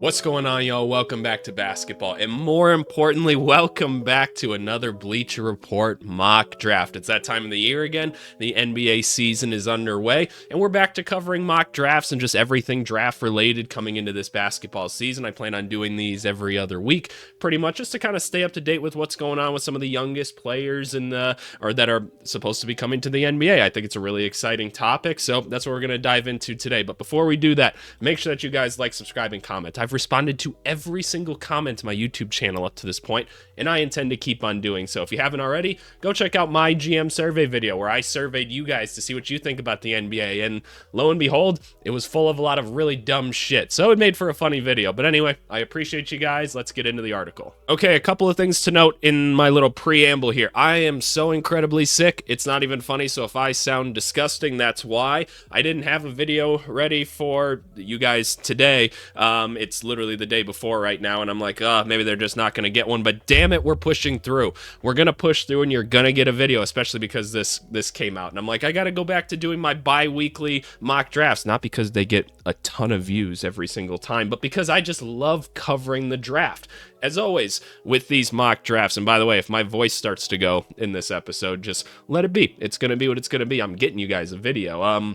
What's going on, y'all? Welcome back to basketball, and more importantly, welcome back to another Bleacher Report mock draft. It's that time of the year again. The NBA season is underway, and we're back to covering mock drafts and just everything draft related coming into this basketball season. I plan on doing these every other week, pretty much just to kind of stay up to date with what's going on with some of the youngest players or that are supposed to be coming to the NBA. I think it's a really exciting topic, so that's what we're going to dive into today. But before we do that, make sure that you guys like, subscribe, and comment. I've responded to every single comment to my YouTube channel up to this point, and I intend to keep on doing so. If you haven't already, go check out my GM survey video where I surveyed you guys to see what you think about the NBA, and lo and behold, it was full of a lot of really dumb shit, so it made for a funny video. But anyway, I appreciate you guys. Let's get into the article. Okay, a couple of things to note in my little preamble here. I am so incredibly sick, it's not even funny, so if I sound disgusting, that's why. I didn't have a video ready for you guys today. It's literally the day before right now, and I'm like, maybe they're just not going to get one, but damn it, we're pushing through. We're going to push through, and you're going to get a video, especially because this came out, and I'm like, I got to go back to doing my bi-weekly mock drafts, not because they get a ton of views every single time, but because I just love covering the draft. As always, with these mock drafts, and by the way, if my voice starts to go in this episode, just let it be. It's going to be what it's going to be. I'm getting you guys a video.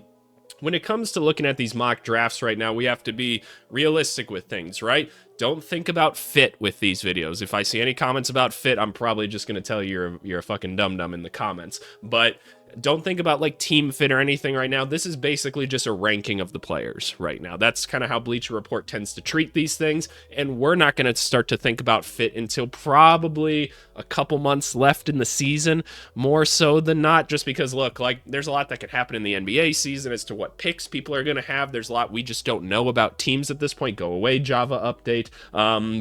When it comes to looking at these mock drafts right now, we have to be realistic with things, right? Don't think about fit with these videos. If I see any comments about fit, I'm probably just going to tell you you're a fucking dum-dum in the comments. But don't think about like team fit or anything right now. This is basically just a ranking of the players right now. That's kind of how Bleacher Report tends to treat these things, and we're not going to start to think about fit until probably a couple months left in the season, more so than not, just because, look, like, there's a lot that could happen in the NBA season as to what picks people are going to have. There's a lot we just don't know about teams at this point. Go away, Java update.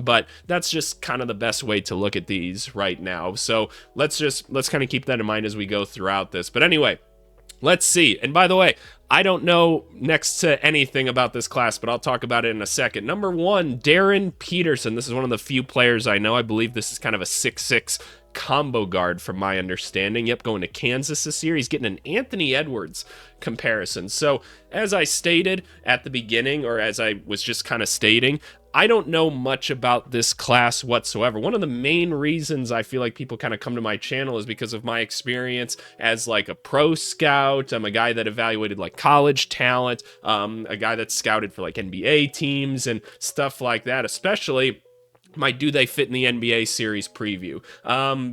But that's just kind of the best way to look at these right now. So let's kind of keep that in mind as we go throughout this. But anyway, let's see. And by the way, I don't know next to anything about this class, but I'll talk about it in a second. Number 1, Darren Peterson. This is one of the few players I know. I believe this is kind of a 6'6" combo guard from my understanding. Yep, going to Kansas this year. He's getting an Anthony Edwards comparison. So as I stated at the beginning, or as I was just kind of stating, I don't know much about this class whatsoever. One of the main reasons I feel like people kind of come to my channel is because of my experience as like a pro scout. I'm a guy that evaluated like college talent, a guy that scouted for like NBA teams and stuff like that, especially my Do They Fit in the NBA series preview.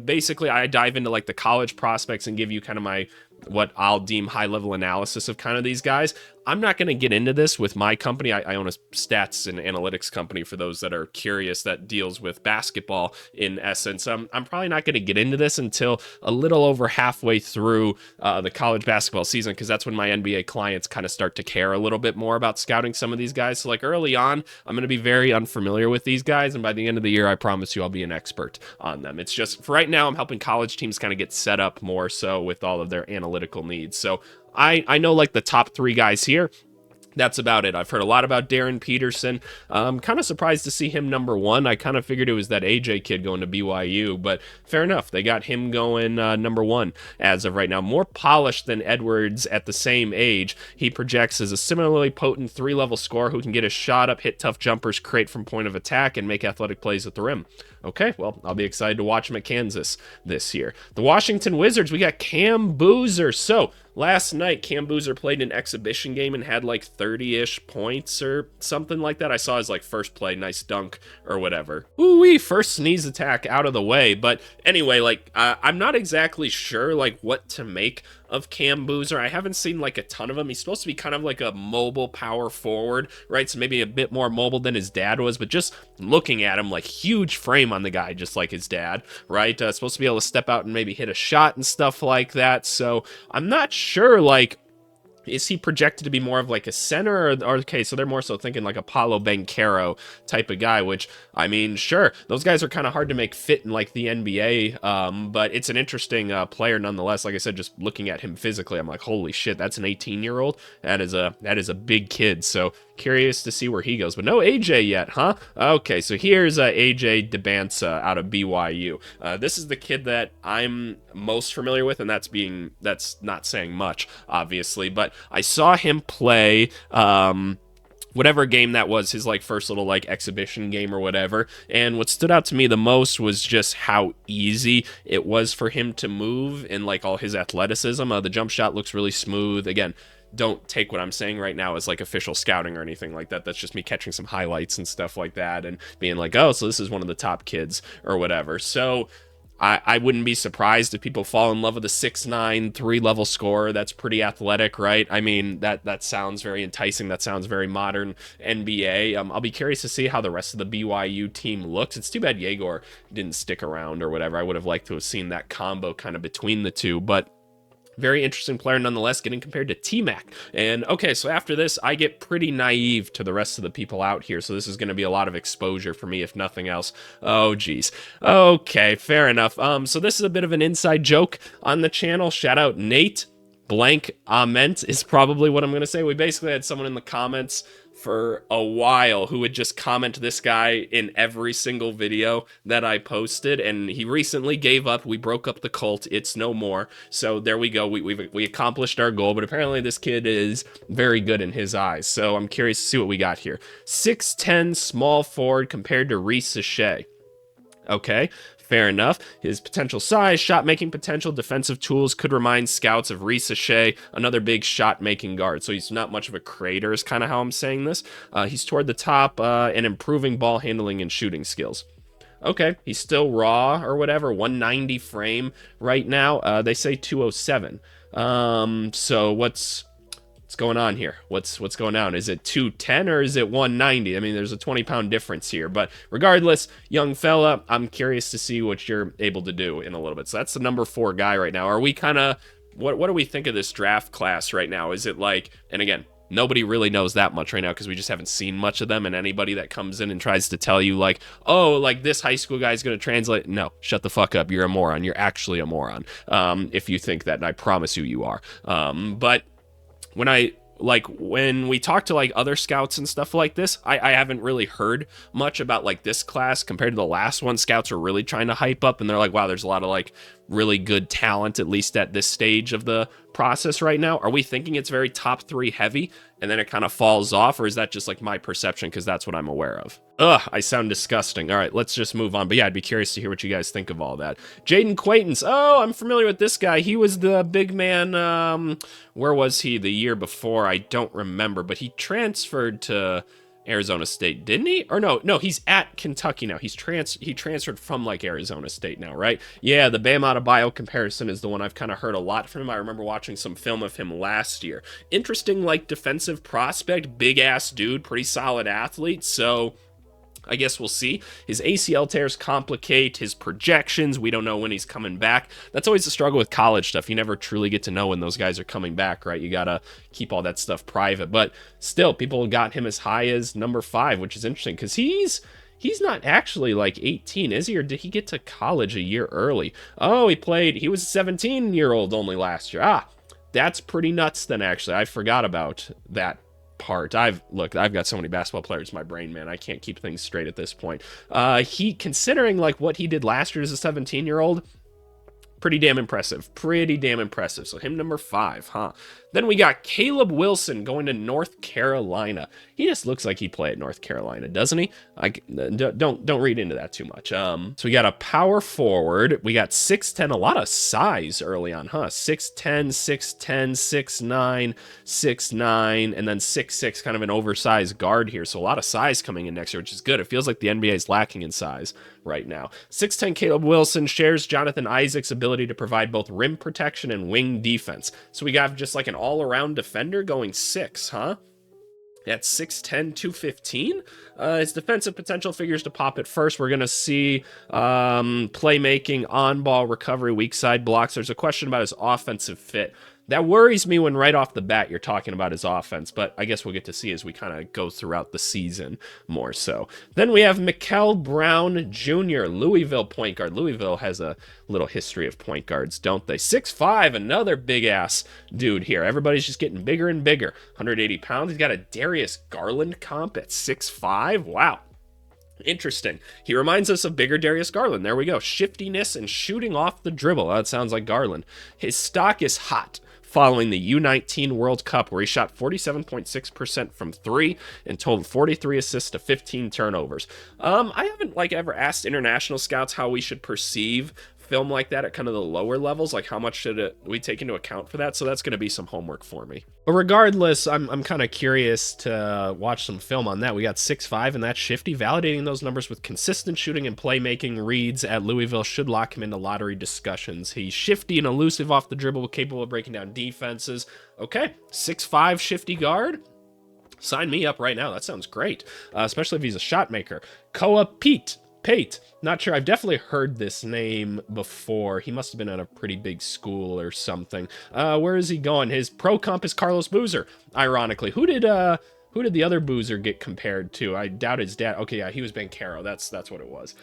Basically, I dive into like the college prospects and give you kind of my what I'll deem high-level analysis of kind of these guys. I'm not going to get into this with my company. I own a stats and analytics company, for those that are curious, that deals with basketball in essence. I'm probably not going to get into this until a little over halfway through the college basketball season, because that's when my NBA clients kind of start to care a little bit more about scouting some of these guys. So like early on, I'm going to be very unfamiliar with these guys, and by the end of the year, I promise you I'll be an expert on them. It's just, for right now, I'm helping college teams kind of get set up more so with all of their analytical needs. So I know like the top 3 guys here. That's about it. I've heard a lot about Darren Peterson. I'm kind of surprised to see him number 1. I kind of figured it was that AJ kid going to BYU, but fair enough. They got him going number 1 as of right now. More polished than Edwards at the same age. He projects as a similarly potent 3-level scorer who can get his shot up, hit tough jumpers, create from point of attack, and make athletic plays at the rim. Okay, well, I'll be excited to watch him at Kansas this year. The Washington Wizards, we got Cam Boozer. So last night, Cam Boozer played an exhibition game and had like 30-ish points or something like that. I saw his like first play, nice dunk or whatever. Ooh-wee, first sneeze attack out of the way. But anyway, like I'm not exactly sure like what to make of Cam Boozer. I haven't seen like a ton of him. He's supposed to be kind of like a mobile power forward, right? So maybe a bit more mobile than his dad was, but just looking at him, like huge frame on the guy, just like his dad, right? Supposed to be able to step out and maybe hit a shot and stuff like that. So I'm not sure, like, is he projected to be more of like a center? Or okay, so they're more so thinking like a Paolo Banchero type of guy, which, I mean, sure, those guys are kind of hard to make fit in like the NBA, but it's an interesting player nonetheless. Like I said, just looking at him physically, I'm like, holy shit, that's an 18-year-old. That is a big kid. So curious to see where he goes, but no AJ yet, huh? Okay, so here's AJ DeBansa out of BYU. This is the kid that I'm most familiar with, and that's not saying much, obviously, but I saw him play whatever game that was, his like first little like exhibition game or whatever. And what stood out to me the most was just how easy it was for him to move and like all his athleticism. The jump shot looks really smooth. Again, don't take what I'm saying right now as like official scouting or anything like that. That's just me catching some highlights and stuff like that and being like, oh, so this is one of the top kids or whatever. So I wouldn't be surprised if people fall in love with a 6'9", 3-level scorer. That's pretty athletic, right? I mean, that sounds very enticing. That sounds very modern NBA. I'll be curious to see how the rest of the BYU team looks. It's too bad Yegor didn't stick around or whatever. I would have liked to have seen that combo kind of between the two, but very interesting player nonetheless, getting compared to T-Mac. And okay, so after this, I get pretty naive to the rest of the people out here, so this is going to be a lot of exposure for me, if nothing else. Oh, geez. Okay, fair enough. So this is a bit of an inside joke on the channel. Shout out Nate. Blank Ament is probably what I'm going to say. We basically had someone in the comments for a while who would just comment this guy in every single video that I posted, and he recently gave up. We broke up the cult. It's no more. So there we go. We accomplished our goal, but apparently this kid is very good in his eyes. So I'm curious to see what we got here. 6'10", small forward compared to Reese Sachet. Okay, fair enough. His potential size, shot-making potential, defensive tools could remind scouts of Reese Sachet, another big shot-making guard. So he's not much of a creator is kind of how I'm saying this. He's toward the top and improving ball handling and shooting skills. Okay, he's still raw or whatever, 190 frame right now. They say 207. So what's going on here? What's going on? Is it 210 or is it 190? I mean, there's a 20-pound difference here. But regardless, young fella, I'm curious to see what you're able to do in a little bit. So that's the number 4 guy right now. Are we kind of... What do we think of this draft class right now? Is it like... And again, nobody really knows that much right now because we just haven't seen much of them. And anybody that comes in and tries to tell you like, oh, like this high school guy is going to translate. No, shut the fuck up. You're a moron. You're actually a moron. If you think that, and I promise you are. But... when we talk to like other scouts and stuff like this, I haven't really heard much about like this class compared to the last one. Scouts are really trying to hype up and they're like, wow, there's a lot of like really good talent, at least at this stage of the process right now. Are we thinking it's very top 3 heavy and then it kind of falls off, or is that just like my perception because that's what I'm aware of? Ugh, I sound disgusting. All right, let's just move on. But yeah, I'd be curious to hear what you guys think of all that. Jaden Quaintance. Oh, I'm familiar with this guy. He was the big man. Where was he the year before? I don't remember, but he transferred to Arizona State, didn't he? Or no, he's at Kentucky now. He transferred from like Arizona State now, right? Yeah, the Bam Adebayo comparison is the one I've kind of heard a lot from him. I remember watching some film of him last year. Interesting, like defensive prospect, big ass dude, pretty solid athlete. So I guess we'll see. His ACL tears complicate his projections. We don't know when he's coming back. That's always the struggle with college stuff. You never truly get to know when those guys are coming back, right? You gotta keep all that stuff private. But still, people got him as high as number 5, which is interesting because he's not actually like 18, is he? Or did he get to college a year early? Oh, he was a 17-year-old only last year. Ah, that's pretty nuts then, actually. I forgot about that part. I've got so many basketball players in my brain, man. I can't keep things straight at this point. Considering like what he did last year as a 17-year-old, pretty damn impressive. So him number 5, huh? Then we got Caleb Wilson going to North Carolina. He just looks like he'd play at North Carolina, doesn't he? Don't read into that too much. So we got a power forward. We got 6'10", a lot of size early on, huh? 6'10", 6'9", 6'9", and then 6'6", kind of an oversized guard here. So a lot of size coming in next year, which is good. It feels like the NBA is lacking in size right now. 6'10" Caleb Wilson shares Jonathan Isaac's ability to provide both rim protection and wing defense. So we got just like an all-around defender going 6, huh? At 6'10", 215. His defensive potential figures to pop at first. We're going to see playmaking, on-ball recovery, weak side blocks. There's a question about his offensive fit. That worries me when right off the bat you're talking about his offense, but I guess we'll get to see as we kind of go throughout the season more so. Then we have Mikel Brown Jr., Louisville point guard. Louisville has a little history of point guards, don't they? 6'5", another big-ass dude here. Everybody's just getting bigger and bigger. 180 pounds. He's got a Darius Garland comp at 6'5". Wow. Interesting. He reminds us of bigger Darius Garland. There we go. Shiftiness and shooting off the dribble. That sounds like Garland. His stock is hot. following the U19 World Cup, where he shot 47.6% from three and totaled 43 assists to 15 turnovers. I haven't ever asked international scouts how we should perceive film like that at kind of the lower levels, like how much should we take into account for that. So that's going to be some homework for me. But regardless, I'm kind of curious to watch some film on that. We got 6'5", and that's shifty. Validating those numbers with consistent shooting and playmaking reads at Louisville should lock him into lottery discussions. He's shifty and elusive off the dribble, capable of breaking down defenses. Okay, 6'5", shifty guard. Sign me up right now. That sounds great, especially if he's a shot maker. Koa Pate. Not sure. I've definitely heard this name before. He must have been at a pretty big school or something. Where is he going? His pro comp is Carlos Boozer, ironically. Who did the other Boozer get compared to? I doubt his dad. Okay, yeah, he was Bancaro. That's what it was.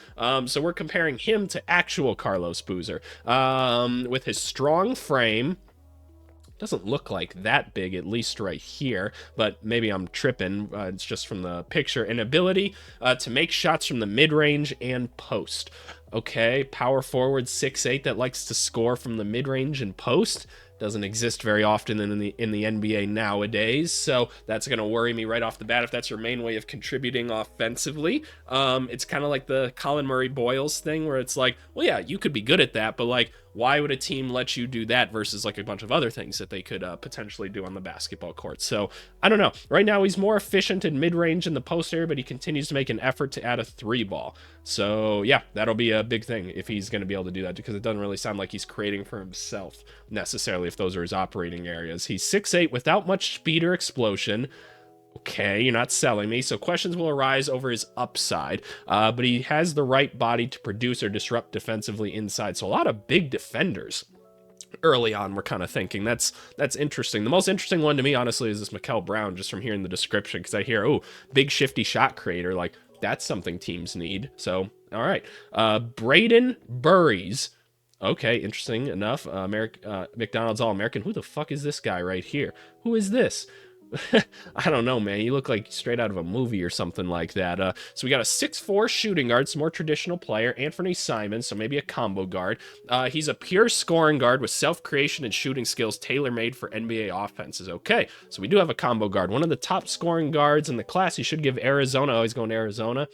So we're comparing him to actual Carlos Boozer. With his strong frame. Doesn't look like that big, at least right here, but maybe I'm tripping. It's just from the picture. An ability to make shots from the mid-range and post. Okay, power forward 6'8" that likes to score from the mid-range and post. Doesn't exist very often in the NBA nowadays, so that's going to worry me right off the bat if that's your main way of contributing offensively. It's kind of like the Colin Murray-Boyles thing, where it's like, well, yeah, you could be good at that, but like, why would a team let you do that versus like a bunch of other things that they could potentially do on the basketball court? So I don't know. Right now he's more efficient in mid-range in the post area, but he continues to make an effort to add a three ball. So yeah, that'll be a big thing if he's going to be able to do that, because it doesn't really sound like he's creating for himself necessarily if those are his operating areas. He's 6'8" without much speed or explosion. Okay, you're not selling me, so questions will arise over his upside, but he has the right body to produce or disrupt defensively inside, so a lot of big defenders early on we're kind of thinking. That's interesting. The most interesting one to me, honestly, is this Mikel Brown, just from hearing the description, because I hear, oh, big shifty shot creator, like, that's something teams need. So, all right. Braden Burries. Okay, interesting enough. McDonald's All-American. Who the fuck is this guy right here? Who is this? I don't know, man. You look like straight out of a movie or something like that. So we got a 6'4" shooting guard, some more traditional player, Anthony Simon, so maybe a combo guard. He's a pure scoring guard with self-creation and shooting skills tailor-made for NBA offenses. Okay, so we do have a combo guard. One of the top scoring guards in the class. He should give Arizona. Always going to Arizona.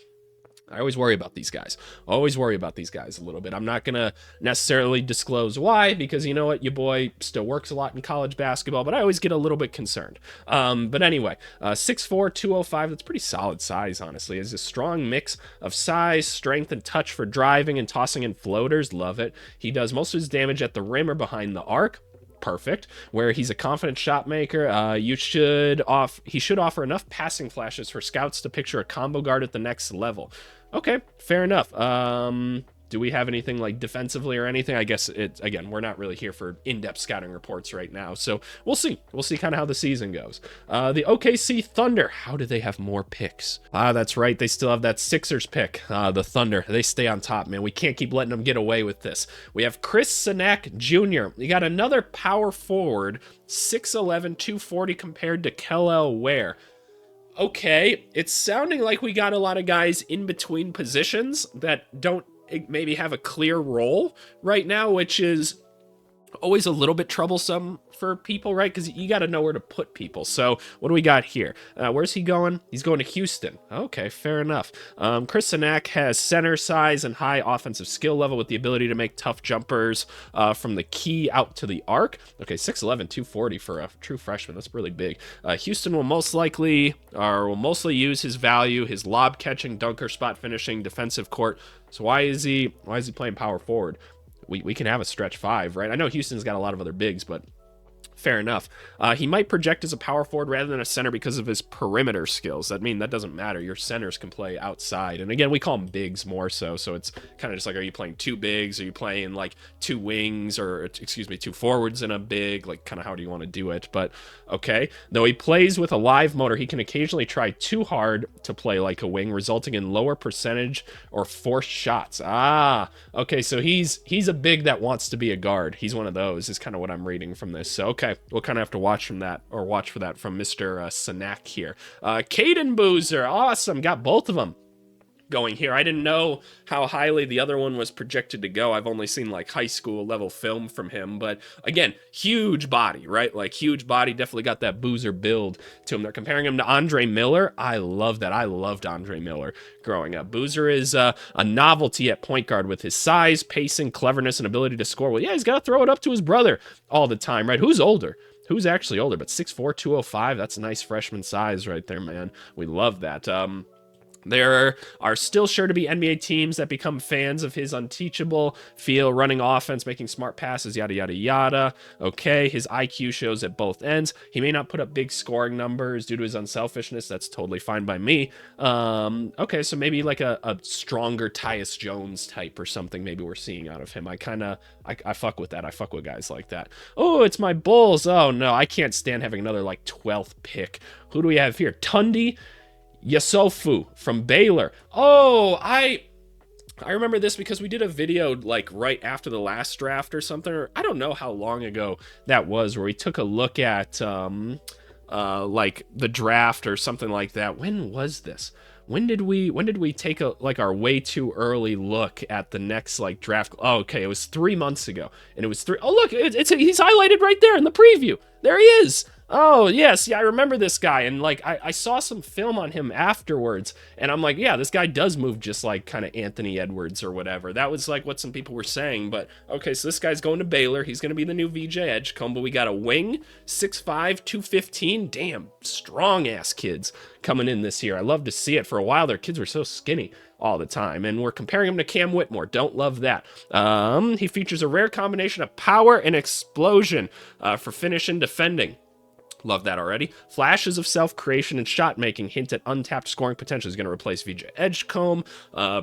I always worry about these guys. Always worry about these guys a little bit. I'm not going to necessarily disclose why, because you know what? Your boy still works a lot in college basketball, but I always get a little bit concerned. But anyway, 6'4", 205, that's pretty solid size, honestly. It's a strong mix of size, strength, and touch for driving and tossing in floaters. Love it. He does most of his damage at the rim or behind the arc. Perfect. Where he's a confident shot maker, he should offer enough passing flashes for scouts to picture a combo guard at the next level. Okay, fair enough. Do we have anything like defensively or anything? I guess again, we're not really here for in-depth scouting reports right now, so we'll see. We'll see kind of how the season goes. The OKC Thunder, how do they have more picks? That's right. They still have that Sixers pick. The Thunder, they stay on top, man. We can't keep letting them get away with this. We have Chris Sinak Jr. You got another power forward, 6'11", 240 compared to Kel'el Ware. Okay, it's sounding like we got a lot of guys in between positions that don't maybe have a clear role right now, which is always a little bit troublesome for people, right? Because you got to know where to put people. So what do we got here? Where's he going? He's going to Houston. Okay, fair enough. Chris Sinak has center size and high offensive skill level with the ability to make tough jumpers from the key out to the arc. Okay, 6'11", 240 for a true freshman. That's really big. Houston will mostly use his value, his lob catching, dunker, spot finishing, defensive court. So why is he playing power forward? We can have a stretch five, right? I know Houston's got a lot of other bigs, but fair enough. He might project as a power forward rather than a center because of his perimeter skills. That doesn't matter. Your centers can play outside. And again, we call them bigs more so. So it's kind of just like, are you playing two bigs? Are you playing like two wings or, two forwards and a big? Like, kind of how do you want to do it? But okay. Though he plays with a live motor, he can occasionally try too hard to play like a wing, resulting in lower percentage or forced shots. Okay. So he's a big that wants to be a guard. He's one of those is kind of what I'm reading from this. So, okay. We'll kind of have to watch for that from Mr. Sinak here. Caden Boozer, awesome, got both of them. going here. I didn't know how highly the other one was projected to go. I've only seen like high school level film from him, but again, huge body, right? Like huge body, definitely got that boozer build to him. They're comparing him to Andre Miller. I love that. I loved Andre Miller growing up. Boozer is a novelty at point guard with his size, pacing, cleverness, and ability to score. Well, yeah, he's got to throw it up to his brother all the time, right? Who's older? Who's actually older? But 6'4", 205, that's a nice freshman size right there, man. We love that. There are still sure to be NBA teams that become fans of his unteachable feel, running offense, making smart passes, yada, yada, yada. Okay, his IQ shows at both ends. He may not put up big scoring numbers due to his unselfishness. That's totally fine by me. Okay, so maybe like a stronger Tyus Jones type or something maybe we're seeing out of him. I fuck with that. I fuck with guys like that. Oh, it's my Bulls. Oh, no, I can't stand having another like 12th pick. Who do we have here? Tundi Yasofu from Baylor. Oh, I remember this because we did a video like right after the last draft or something, or I don't know how long ago that was, where we took a look at like the draft or something like that. When was this? When did we take a like our way too early look at the next like draft? Oh, okay, it was 3 months ago, and it was three. Oh, look, he's highlighted right there in the preview. There he is. Oh, yes, yeah, I remember this guy, and, like, I saw some film on him afterwards, and I'm like, yeah, this guy does move just like kind of Anthony Edwards or whatever. That was, like, what some people were saying, but, okay, so this guy's going to Baylor. He's going to be the new VJ Edgecombe, but we got a wing, 6'5", 215, damn, strong-ass kids coming in this year. I love to see it. For a while, their kids were so skinny all the time, and we're comparing him to Cam Whitmore. Don't love that. He features a rare combination of power and explosion for finish and defending. Love that already. Flashes of self-creation and shot-making hint at untapped scoring potential. He's going to replace VJ Edgecombe,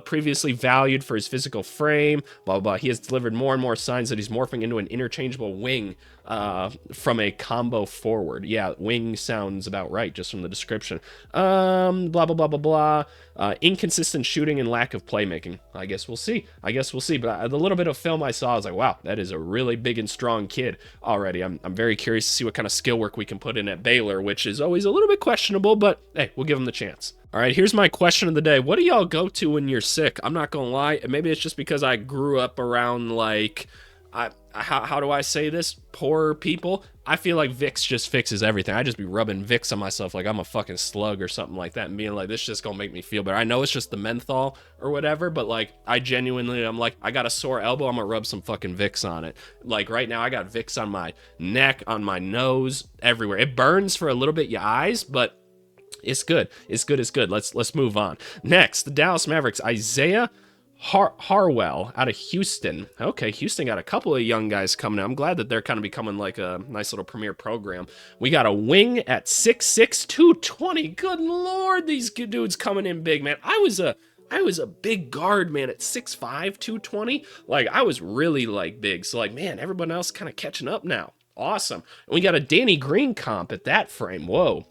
previously valued for his physical frame, blah, blah, blah. He has delivered more and more signs that he's morphing into an interchangeable wing from a combo forward. Yeah, wing sounds about right, just from the description. Blah, blah, blah, blah, blah. Inconsistent shooting and lack of playmaking. I guess we'll see. But the little bit of film I saw, I was like, wow, that is a really big and strong kid already. I'm very curious to see what kind of skill work we can put in at Baylor, which is always a little bit questionable, but hey, we'll give him the chance. All right, here's my question of the day. What do y'all go to when you're sick? I'm not gonna lie, maybe it's just because I grew up around, like, how do I say this? Poor people. I feel like Vicks just fixes everything. I just be rubbing Vicks on myself like I'm a fucking slug or something like that and being like, this just gonna make me feel better. I know it's just the menthol or whatever, but like I genuinely, I'm like, I got a sore elbow, I'm gonna rub some fucking Vicks on it. Like right now I got Vicks on my neck, on my nose, everywhere. It burns for a little bit your eyes, but it's good. It's good. Let's move on. Next, the Dallas Mavericks, Isaiah Harwell out of Houston. Okay, Houston got a couple of young guys coming in. I'm glad that they're kind of becoming like a nice little premier program. We got a wing at 6'6", 220. Good Lord, these dudes coming in big, man. I was a big guard, man, at 6'5", 220. Like, I was really, like, big. So, like, man, everyone else kind of catching up now. Awesome. And we got a Danny Green comp at that frame. Whoa.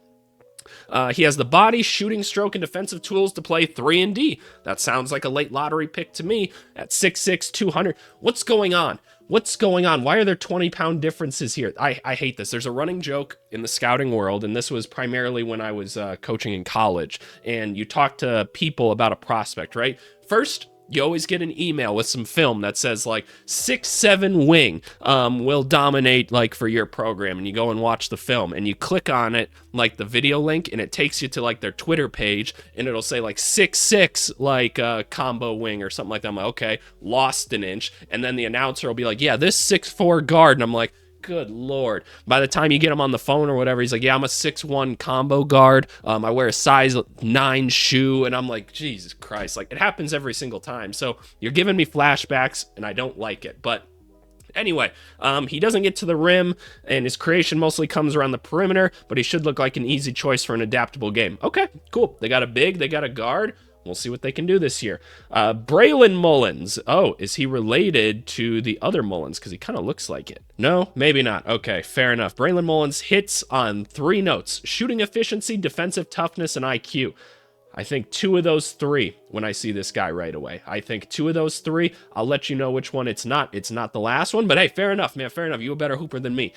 He has the body, shooting stroke, and defensive tools to play 3-and-D. That sounds like a late lottery pick to me at 6'6", 200. What's going on? Why are there 20-pound differences here? I hate this. There's a running joke in the scouting world, and this was primarily when I was coaching in college, and you talk to people about a prospect, right? First, you always get an email with some film that says like 6'7" wing will dominate like for your program, and you go and watch the film and you click on it, like the video link, and it takes you to like their Twitter page, and it'll say like 6'6" like combo wing or something like that. I'm like, okay, lost an inch, and then the announcer will be like, yeah, this 6'4" guard, and I'm like, good Lord. By the time you get him on the phone or whatever, he's like, yeah, I'm a 6'1" combo guard. I wear a size 9 shoe. And I'm like, Jesus Christ. Like, it happens every single time. So you're giving me flashbacks, and I don't like it. But anyway, he doesn't get to the rim, and his creation mostly comes around the perimeter, but he should look like an easy choice for an adaptable game. Okay, cool. They got a big, they got a guard. We'll see what they can do this year. Braylon Mullins. Oh, is he related to the other Mullins? Because he kind of looks like it. No, maybe not. Okay, fair enough. Braylon Mullins hits on 3 notes: shooting efficiency, defensive toughness, and IQ. I think 2 of those 3 when I see this guy right away. I think 2 of those 3, I'll let you know which one it's not. It's not the last one, but hey, fair enough, man, fair enough. You a better hooper than me.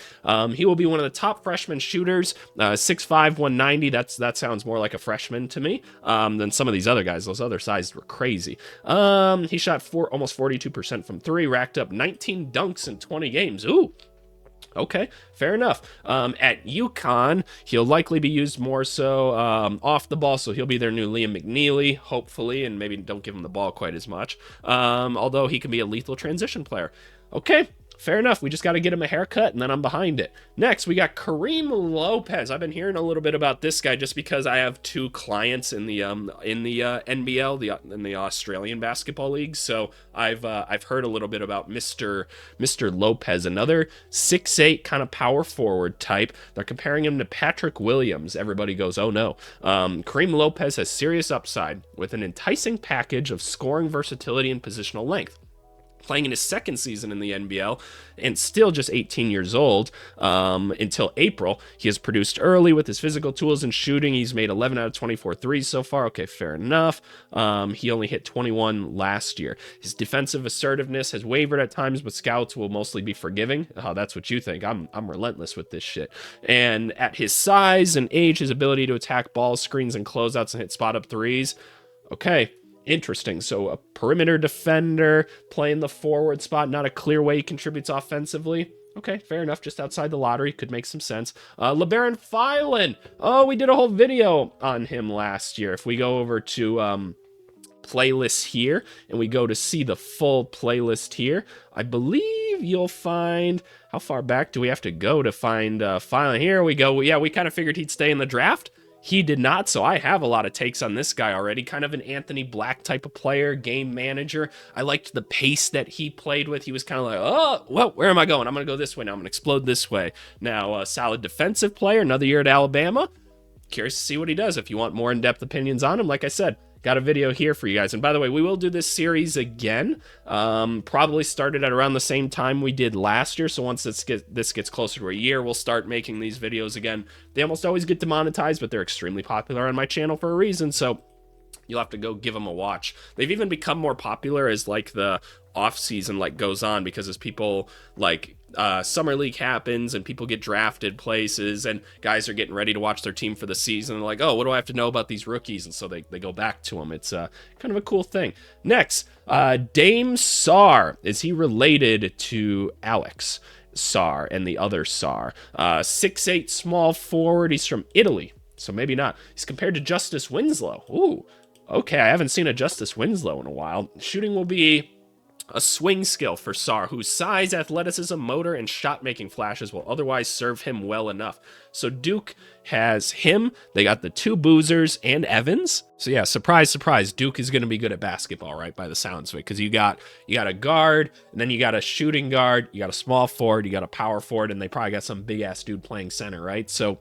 He will be one of the top freshman shooters, 6'5", 190. That sounds more like a freshman to me than some of these other guys. Those other sizes were crazy. He shot almost 42% from 3, racked up 19 dunks in 20 games. Ooh. Okay, fair enough. At UConn, he'll likely be used more so off the ball, so he'll be their new Liam McNeely, hopefully, and maybe don't give him the ball quite as much, although he can be a lethal transition player. Okay, fair enough. We just got to get him a haircut, and then I'm behind it. Next, we got Kareem Lopez. I've been hearing a little bit about this guy just because I have 2 clients in the NBL, in the Australian Basketball League. So I've heard a little bit about Mr. Lopez, another 6'8" kind of power forward type. They're comparing him to Patrick Williams. Everybody goes, oh no. Kareem Lopez has serious upside with an enticing package of scoring versatility and positional length. Playing in his 2nd season in the NBL and still just 18 years old until April. He has produced early with his physical tools and shooting. He's made 11 out of 24 threes so far. Okay, fair enough. He only hit 21 last year. His defensive assertiveness has wavered at times, but scouts will mostly be forgiving. Oh, that's what you think. I'm relentless with this shit. And at his size and age, his ability to attack balls, screens, and closeouts and hit spot-up threes. Okay. Interesting. So a perimeter defender playing the forward spot, not a clear way he contributes offensively. Okay, fair enough. Just outside the lottery. Could make some sense. LeBaron Filan. Oh, we did a whole video on him last year. If we go over to playlists here and we go to see the full playlist here, I believe you'll find... How far back do we have to go to find Filan? Here we go. Yeah, we kind of figured he'd stay in the draft. He did not, so I have a lot of takes on this guy already. Kind of an Anthony Black type of player, game manager. I liked the pace that he played with. He was kind of like, oh, well, where am I going? I'm going to go this way now. I'm going to explode this way. Now, a solid defensive player, another year at Alabama. Curious to see what he does. If you want more in-depth opinions on him, like I said, got a video here for you guys. And by the way, we will do this series again. Probably started at around the same time we did last year. So once this gets closer to a year, we'll start making these videos again. They almost always get demonetized, but they're extremely popular on my channel for a reason. So you'll have to go give them a watch. They've even become more popular as like the off season like goes on, because as people like summer league happens and people get drafted places and guys are getting ready to watch their team for the season, they're like, oh, what do I have to know about these rookies? And so they go back to them. It's kind of a cool thing. Next, Dame Sarr. Is he related to Alex Sarr and the other Sarr? 6'8" small forward. He's from Italy, so maybe not. He's compared to Justice Winslow. Ooh, okay, I haven't seen a Justice Winslow in a while. Shooting will be a swing skill for Sarr, whose size, athleticism, motor, and shot-making flashes will otherwise serve him well enough. So Duke has him. They got the 2 boozers and Evans. So yeah, surprise, surprise, Duke is going to be good at basketball, right, by the sounds of it, because you got a guard, and then you got a shooting guard, you got a small forward, you got a power forward, and they probably got some big-ass dude playing center, right? So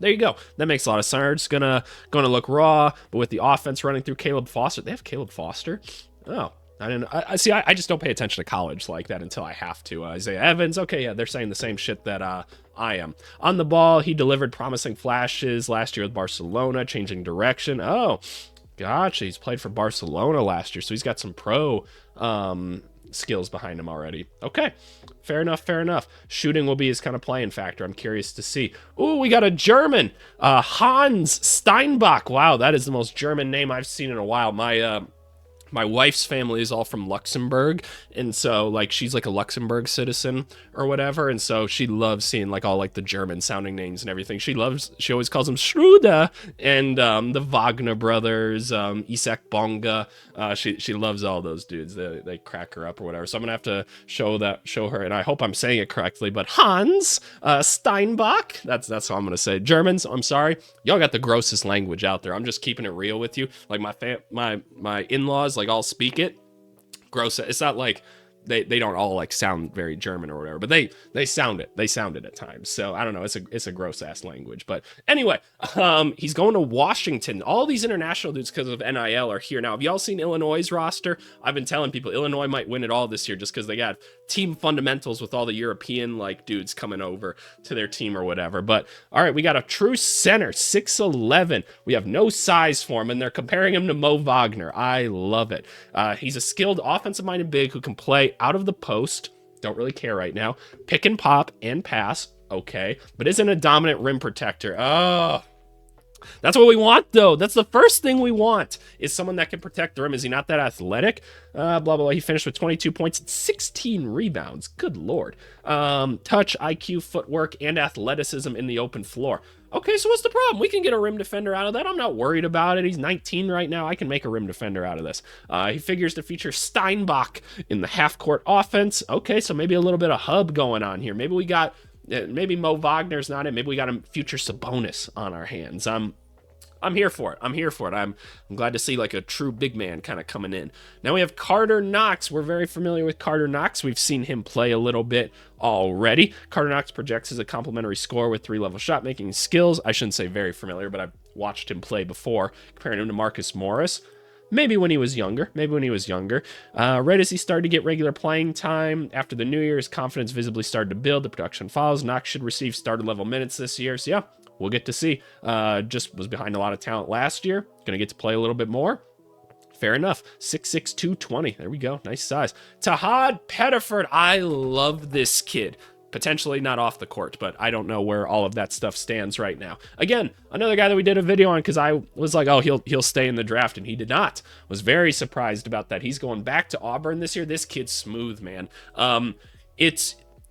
there you go. That makes a lot of sense. It's gonna look raw, but with the offense running through Caleb Foster. They have Caleb Foster? Oh. I see. I just don't pay attention to college like that until I have to. Isaiah Evans, okay, yeah, they're saying the same shit that I am. On the ball, he delivered promising flashes last year with Barcelona, changing direction. Oh, gotcha. He's played for Barcelona last year, so he's got some pro skills behind him already. Okay, fair enough, fair enough. Shooting will be his kind of playing factor. I'm curious to see. Ooh, we got a German, Hans Steinbach. Wow, that is the most German name I've seen in a while. My wife's family is all from Luxembourg, and so like she's like a Luxembourg citizen or whatever, and so she loves seeing like all like the German sounding names and everything. She always calls them Schroeder and the Wagner brothers, Isaac Bonga. She loves all those dudes. They crack her up or whatever. So I'm gonna have to show her, and I hope I'm saying it correctly. But Hans Steinbach. That's how I'm gonna say. Germans, I'm sorry, y'all got the grossest language out there. I'm just keeping it real with you. Like my in-laws, like I'll speak it. Gross. It's not like they don't all like sound very German or whatever, but they sound it. They sound it at times. So I don't know. It's a gross ass language. But anyway, he's going to Washington. All these international dudes because of NIL are here now. Have y'all seen Illinois' roster? I've been telling people Illinois might win it all this year just because they got team fundamentals with all the European like dudes coming over to their team or whatever. But all right, we got a true center, 6'11". We have no size for him, and they're comparing him to Mo Wagner. I love it. He's a skilled offensive-minded big who can play out of the post. Don't really care right now. Pick and pop and pass. Okay. But isn't a dominant rim protector. Oh, that's what we want, though. That's the first thing we want is someone that can protect the rim. Is he not that athletic? Blah, blah, blah. He finished with 22 points and 16 rebounds. Good Lord. Touch, IQ, footwork, and athleticism in the open floor. Okay, so what's the problem? We can get a rim defender out of that. I'm not worried about it. He's 19 right now. I can make a rim defender out of this. He figures to feature Steinbach in the half-court offense. Okay, so maybe a little bit of hub going on here. Maybe we got... Maybe Mo Wagner's not it. Maybe we got a future Sabonis on our hands. I'm here for it. I'm here for it. I'm glad to see like a true big man kind of coming in. Now we have Carter Knox. We're very familiar with Carter Knox. We've seen him play a little bit already. Carter Knox projects as a complimentary scorer with 3-level shot making skills. I shouldn't say very familiar, but I've watched him play before, comparing him to Marcus Morris. Maybe when he was younger. Right as he started to get regular playing time, after the new year, his confidence visibly started to build. The production follows. Knox should receive starter level minutes this year. So yeah, we'll get to see. Just was behind a lot of talent last year. Going to get to play a little bit more. Fair enough. 6'6", 220. There we go. Nice size. Tahad Pettiford. I love this kid. Potentially not off the court, but I don't know where all of that stuff stands right now. Again, another guy that we did a video on because I was like, oh, he'll stay in the draft, and he did not. Was very surprised about that. He's going back to Auburn this year. This kid's smooth, man.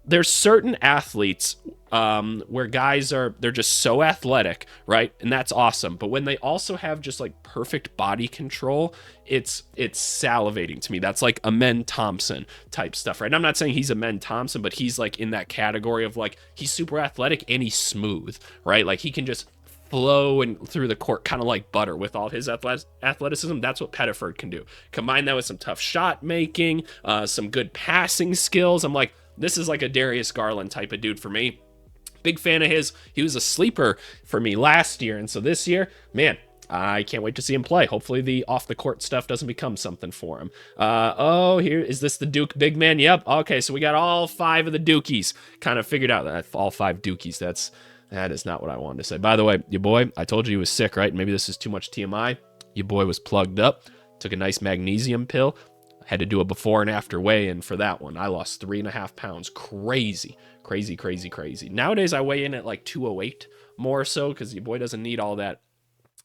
There's certain athletes where guys they're just so athletic, right? And that's awesome. But when they also have just like perfect body control, it's salivating to me. That's like Amen Thompson type stuff, right? And I'm not saying he's Amen Thompson, but he's like in that category of like, he's super athletic and he's smooth, right? Like he can just flow and through the court kind of like butter with all his athleticism. That's what Pettiford can do. Combine that with some tough shot making, some good passing skills. I'm like, this is like a Darius Garland type of dude for me. Big fan of his. He was a sleeper for me last year. And so this year, man, I can't wait to see him play. Hopefully the off-the-court stuff doesn't become something for him. Here, is this the Duke big man? Yep. Okay, so we got all 5 of the Dukies kind of figured out. All 5 Dukies. That is not what I wanted to say. By the way, your boy, I told you he was sick, right? Maybe this is too much TMI. Your boy was plugged up. Took a nice magnesium pill. Had to do a before and after weigh-in for that one. I lost 3.5 pounds. Crazy. Nowadays, I weigh in at like 208 more so because your boy doesn't need all that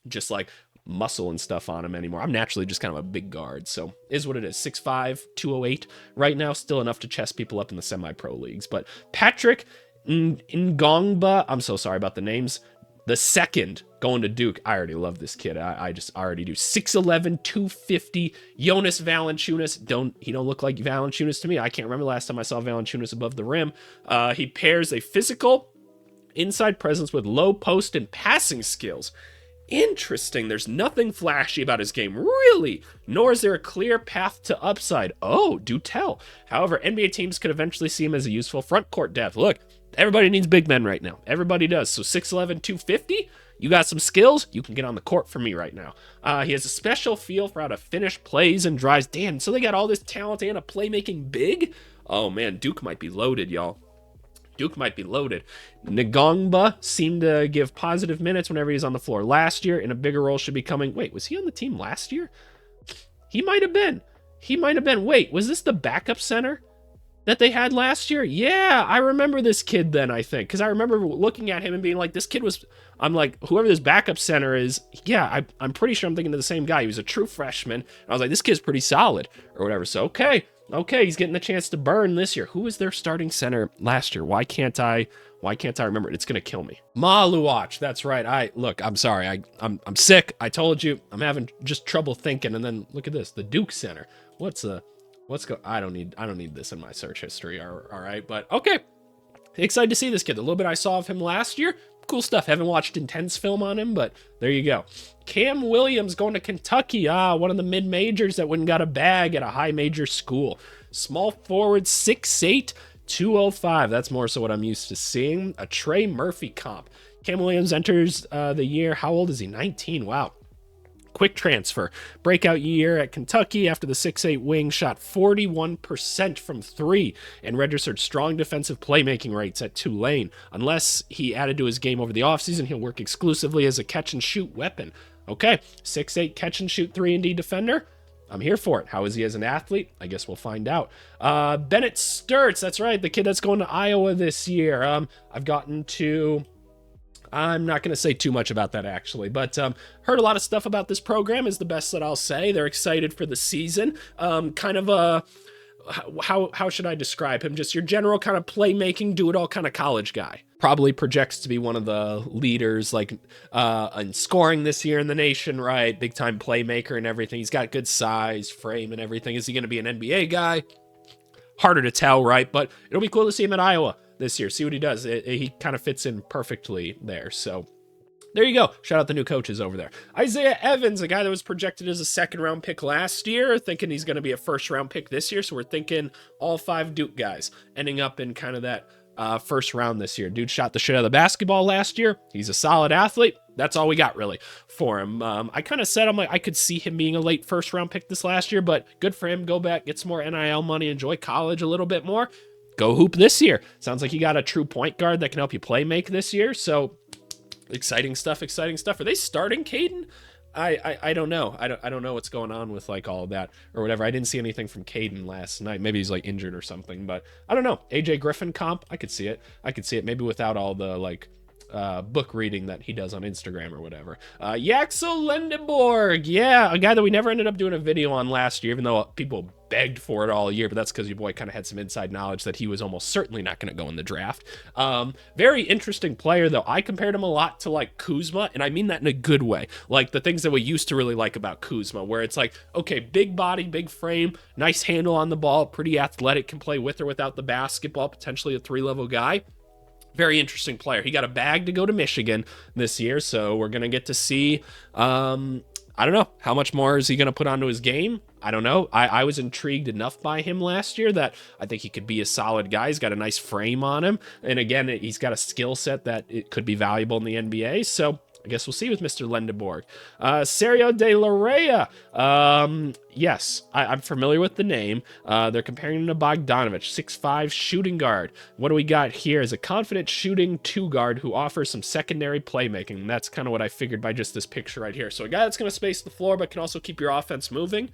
just like muscle and stuff on him anymore. I'm naturally just kind of a big guard, so is what it is. 6'5", 208 right now. Still enough to chest people up in the semi-pro leagues. But Patrick Ngongba, I'm so sorry about the names. The second going to Duke. I already love this kid. I already do. 6'11", 250. Jonas Valanciunas. He don't look like Valanciunas to me. I can't remember the last time I saw Valanciunas above the rim. He pairs a physical inside presence with low post and passing skills. Interesting. There's nothing flashy about his game, really, nor is there a clear path to upside. Oh, do tell. However, NBA teams could eventually see him as a useful front court depth. Look, everybody needs big men right now. Everybody does. So 6'11", 250, you got some skills, you can get on the court for me right now. He has a special feel for how to finish plays and drives. Damn, so they got all this talent and a playmaking big? Oh, man, Duke might be loaded, y'all. Duke might be loaded. Ngongba seemed to give positive minutes whenever he was on the floor last year, and a bigger role should be coming. Wait, was he on the team last year? He might have been. Wait, was this the backup center that they had last year? Yeah, I remember this kid then, I think, because I remember looking at him and being like, this kid was, I'm like, whoever this backup center is, yeah, I'm pretty sure I'm thinking of the same guy. He was a true freshman. And I was like, this kid's pretty solid or whatever. So, okay, he's getting the chance to burn this year. Who was their starting center last year? Why can't I remember it? It's going to kill me. Maluach, that's right. I'm sorry. I'm sick. I told you. I'm having just trouble thinking. And then look at this, the Duke center. I don't need this in my search history. All right, but okay. Excited to see this kid. The little bit I saw of him last year, cool stuff. Haven't watched intense film on him, but there you go. Cam Williams going to Kentucky. One of the mid-majors that went and got a bag at a high major school. Small forward, 6'8", 205. That's more so what I'm used to seeing. A Trey Murphy comp. Cam Williams enters the year. How old is he? 19. Wow. Quick transfer. Breakout year at Kentucky after the 6'8 wing shot 41% from 3 and registered strong defensive playmaking rates at Tulane. Unless he added to his game over the offseason, he'll work exclusively as a catch-and-shoot weapon. Okay, 6'8 catch-and-shoot 3-and-D defender. I'm here for it. How is he as an athlete? I guess we'll find out. Bennett Sturts, that's right, the kid that's going to Iowa this year. I'm not going to say too much about that, actually, but heard a lot of stuff about this program is the best that I'll say. They're excited for the season. Kind of a, how should I describe him? Just your general kind of playmaking, do-it-all kind of college guy. Probably projects to be one of the leaders, like, in scoring this year in the nation, right? Big-time playmaker and everything. He's got good size, frame, and everything. Is he going to be an NBA guy? Harder to tell, right? But it'll be cool to see him at Iowa this year. See what he does. He kind of fits in perfectly there. So there you go. Shout out the new coaches over there. Isaiah Evans, a guy that was projected as a second-round pick last year, thinking he's going to be a first-round pick this year. So we're thinking all 5 Duke guys ending up in kind of that first round this year. Dude shot the shit out of the basketball last year. He's a solid athlete. That's all we got really for him. I kind of said I could see him being a late first-round pick this last year, but good for him. Go back, get some more NIL money, enjoy college a little bit more. Go hoop this year. Sounds like you got a true point guard that can help you play make this year. So exciting stuff. Are they starting Caden? I don't know. I don't know what's going on with like all of that or whatever. I didn't see anything from Caden last night. Maybe he's like injured or something, but I don't know. AJ Griffin comp. I could see it. Maybe without all the like book reading that he does on Instagram or whatever. Yaxel Lendeborg. Yeah, a guy that we never ended up doing a video on last year, even though people begged for it all year, but that's because your boy kind of had some inside knowledge that he was almost certainly not going to go in the draft. Very interesting player, though. I compared him a lot to like Kuzma, and I mean that in a good way. Like the things that we used to really like about Kuzma, where it's like, okay, big body, big frame, nice handle on the ball, pretty athletic, can play with or without the basketball, potentially a 3-level guy. Very interesting player. He got a bag to go to Michigan this year, so we're going to get to see, I don't know, how much more is he going to put onto his game? I don't know. I was intrigued enough by him last year that I think he could be a solid guy. He's got a nice frame on him, and again, he's got a skill set that it could be valuable in the NBA, so I guess we'll see with Mr. Lendeborg. Serio de la Rea. Yes, I'm familiar with the name. They're comparing him to Bogdanovich, 6'5", shooting guard. What do we got here is a confident shooting 2-guard who offers some secondary playmaking. And that's kind of what I figured by just this picture right here. So a guy that's going to space the floor but can also keep your offense moving.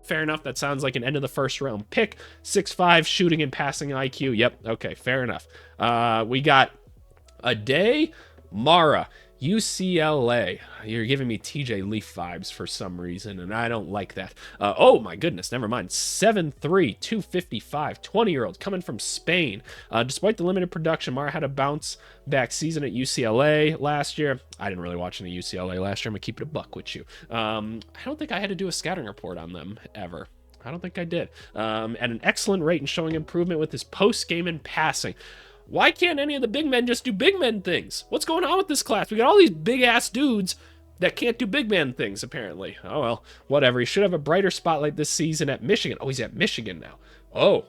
Fair enough. That sounds like an end of the first round pick. 6'5", shooting and passing IQ. Yep. Okay. Fair enough. We got Ade Mara. UCLA. You're giving me TJ Leaf vibes for some reason, and I don't like that. Oh my goodness, never mind. 7'3", 255, 20-year-old coming from Spain. Despite the limited production, Mara had a bounce back season at UCLA last year. I didn't really watch any UCLA last year. I'm gonna keep it a buck with you. I don't think I had to do a scouting report on them ever. I don't think I did. At an excellent rate and showing improvement with his post-game and passing. Why can't any of the big men just do big men things? What's going on with this class? We got all these big-ass dudes that can't do big man things, apparently. Oh, well, whatever. He should have a brighter spotlight this season at Michigan. Oh, he's at Michigan now. Oh.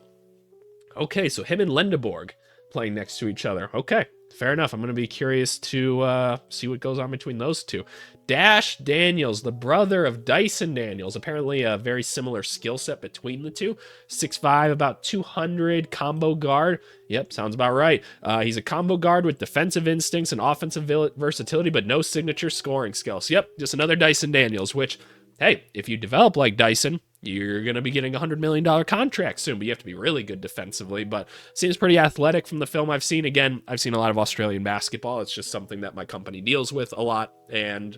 Okay, so him and Lendeborg playing next to each other. Okay, fair enough. I'm going to be curious to see what goes on between those two. Dash Daniels, the brother of Dyson Daniels. Apparently a very similar skill set between the two. 6'5", about 200, combo guard. Yep, sounds about right. He's a combo guard with defensive instincts and offensive versatility, but no signature scoring skills. Yep, just another Dyson Daniels, which, hey, if you develop like Dyson, you're going to be getting a $100 million contract soon, but you have to be really good defensively. But seems pretty athletic from the film I've seen. Again, I've seen a lot of Australian basketball. It's just something that my company deals with a lot, and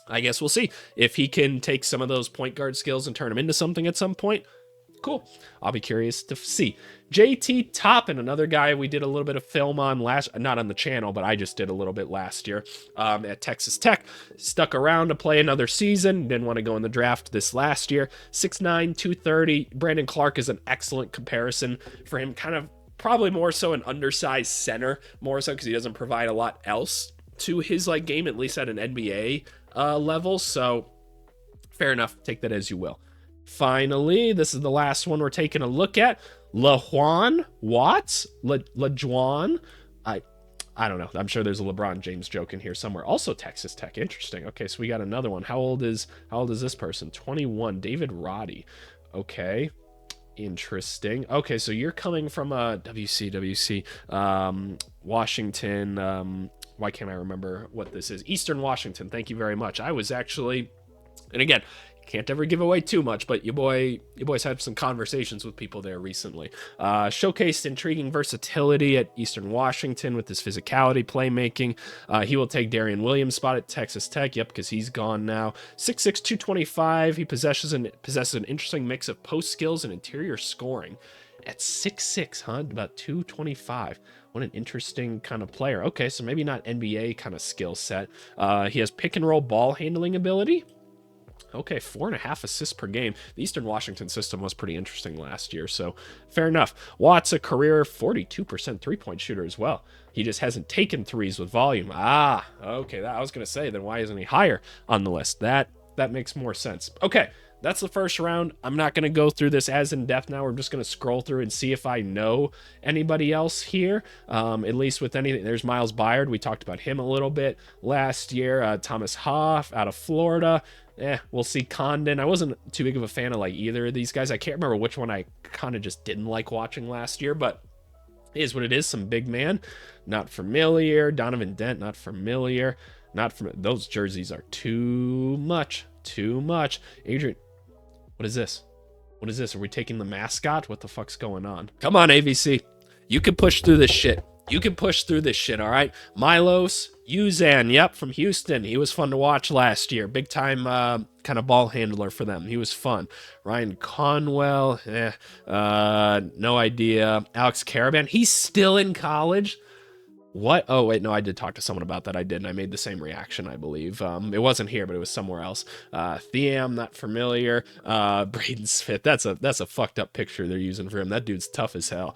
I guess we'll see if he can take some of those point guard skills and turn them into something at some point. Cool. I'll be curious to see. JT Toppin, another guy we did a little bit of film on not on the channel, but I just did a little bit last year at Texas Tech. Stuck around to play another season. Didn't want to go in the draft this last year. 6'9", 230. Brandon Clark is an excellent comparison for him. Kind of probably more so an undersized center, more so because he doesn't provide a lot else. to his like game, at least at an NBA level. So fair enough. Take that as you will. Finally, this is the last one we're taking a look at. LaJuan Watts. LaJuan. I don't know. I'm sure there's a LeBron James joke in here somewhere. Also Texas Tech. Interesting. Okay, so we got another one. How old is this person? 21. David Roddy. Okay. Interesting. Okay, so you're coming from WC, Washington. Why can't I remember what this is? Eastern Washington. Thank you very much. I was actually, and again, can't ever give away too much, but your boys had some conversations with people there recently. Showcased intriguing versatility at Eastern Washington with his physicality, playmaking. He will take Darian Williams' spot at Texas Tech. Yep, because he's gone now. 6'6", 225. He possesses an interesting mix of post skills and interior scoring. At 6'6", huh? About 225. What an interesting kind of player. Okay, so maybe not NBA kind of skill set. He has pick and roll ball handling ability. Okay, 4.5 assists per game. The Eastern Washington system was pretty interesting last year, so fair enough. Watts, a career 42% three-point shooter as well. He just hasn't taken threes with volume. Okay, I was going to say, then why isn't he higher on the list? That makes more sense. Okay, that's the first round. I'm not going to go through this as in depth now. We're just going to scroll through and see if I know anybody else here, at least with anything. There's Miles Byard. We talked about him a little bit last year. Thomas Hoff out of Florida. We'll see. Condon. I wasn't too big of a fan of like either of these guys. I can't remember which one I kind of just didn't like watching last year, but it is what it is. Some big man. Not familiar. Donovan Dent. Not familiar. Those jerseys are too much. Adrian. What is this? Are we taking the mascot? What the fuck's going on? Come on, AVC. You can push through this shit. All right? Milos Uzan, yep, from Houston. He was fun to watch last year. Big time kind of ball handler for them. He was fun. Ryan Conwell, no idea. Alex Caravan, he's still in college. What? Oh, wait, no, I did talk to someone about that. I did, and I made the same reaction, I believe. It wasn't here, but it was somewhere else. Thiam, not familiar. Braden Smith, that's a fucked up picture they're using for him. That dude's tough as hell.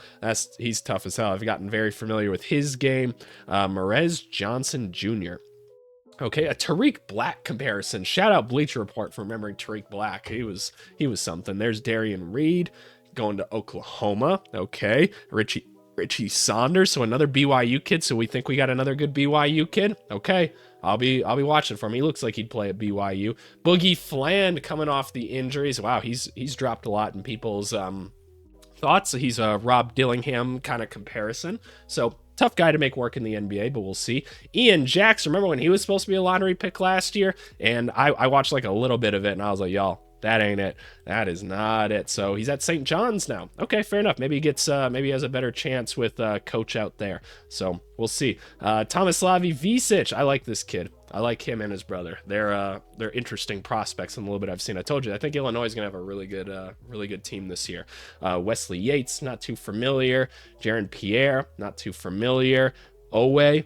He's tough as hell. I've gotten very familiar with his game. Merez Johnson Jr. Okay, a Tariq Black comparison. Shout out Bleacher Report for remembering Tariq Black. He was something. There's Darian Reed going to Oklahoma. Okay, Richie Saunders, so another BYU kid. So we think we got another good BYU kid. Okay, I'll be watching for him. He looks like he'd play at BYU. Boogie Fland coming off the injuries. Wow, he's dropped a lot in people's thoughts. He's a Rob Dillingham kind of comparison. So tough guy to make work in the NBA, but we'll see. Ian Jackson, remember when he was supposed to be a lottery pick last year? And I watched like a little bit of it, and I was like, y'all, that ain't it. That is not it. So he's at St. John's now. Okay, fair enough. Maybe he gets, maybe he has a better chance with coach out there. So we'll see. Tomislav Visic. I like this kid. I like him and his brother. They're interesting prospects in a little bit I've seen. I told you, I think Illinois is gonna have a really good team this year. Wesley Yates, not too familiar. Jaron Pierre, not too familiar. Owe,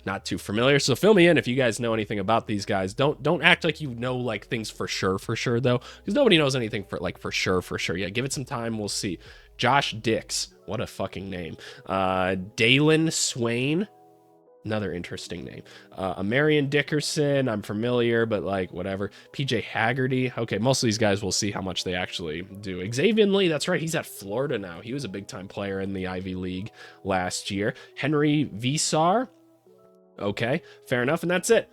not too familiar. So fill me in if you guys know anything about these guys. Don't act like you know like things for sure though, because nobody knows anything for sure. Yeah, give it some time. We'll see. Josh Dix, what a fucking name. Dalen Swain, another interesting name. Marion Dickerson, I'm familiar, but like whatever. PJ Haggerty. Okay, most of these guys we'll see how much they actually do. Xavier Lee, that's right, he's at Florida now. He was a big time player in the Ivy League last year. Henry Visar. Okay, fair enough, and that's it.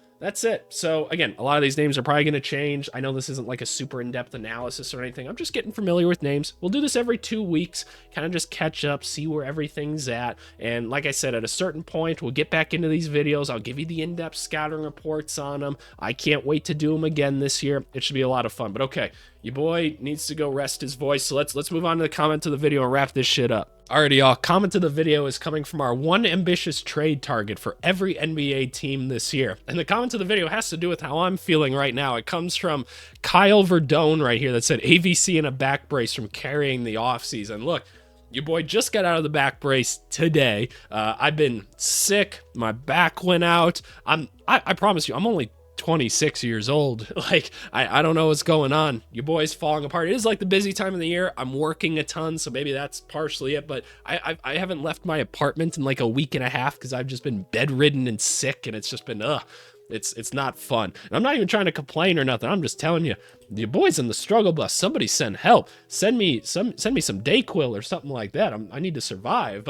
So again, a lot of these names are probably going to change. I know this isn't like a super in-depth analysis or anything. I'm just getting familiar with names. We'll do this every 2 weeks, kind of just catch up, see where everything's at. And like I said, at a certain point, we'll get back into these videos. I'll give you the in-depth scouting reports on them. I can't wait to do them again this year. It should be a lot of fun. But okay, your boy needs to go rest his voice. So let's move on to the comment of the video and wrap this shit up. Alrighty, y'all. Comment of the video is coming from our one ambitious trade target for every NBA team this year. And the comment of the video has to do with how I'm feeling right now. It comes from Kyle Verdone right here that said AVC in a back brace from carrying the offseason. Look, your boy just got out of the back brace today. I've been sick. My back went out. I promise you, I'm only 26 years old. Like, I don't know what's going on. Your boy's falling apart. It is like the busy time of the year. I'm working a ton, so maybe that's partially it. But I haven't left my apartment in like a week and a half because I've just been bedridden and sick, and it's just been it's not fun. And I'm not even trying to complain or nothing. I'm just telling you, your boy's in the struggle bus. Somebody send help. Send me some Dayquil or something like that. I need to survive.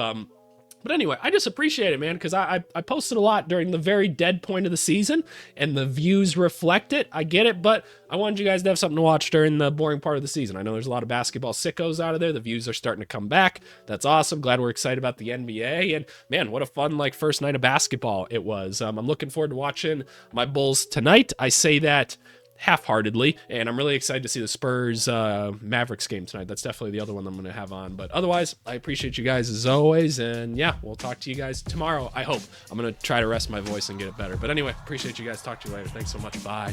But anyway, I just appreciate it, man, because I posted a lot during the very dead point of the season, and the views reflect it. I get it, but I wanted you guys to have something to watch during the boring part of the season. I know there's a lot of basketball sickos out of there. The views are starting to come back. That's awesome. Glad we're excited about the NBA. And man, what a fun first night of basketball it was. I'm looking forward to watching my Bulls tonight. I say that half-heartedly, and I'm really excited to see the Spurs Mavericks game tonight. That's definitely the other one I'm going to have on. But otherwise, I appreciate you guys as always, and yeah, we'll talk to you guys tomorrow. I hope. I'm going to try to rest my voice and get it better. But anyway, appreciate you guys. Talk to you later. Thanks so much. Bye.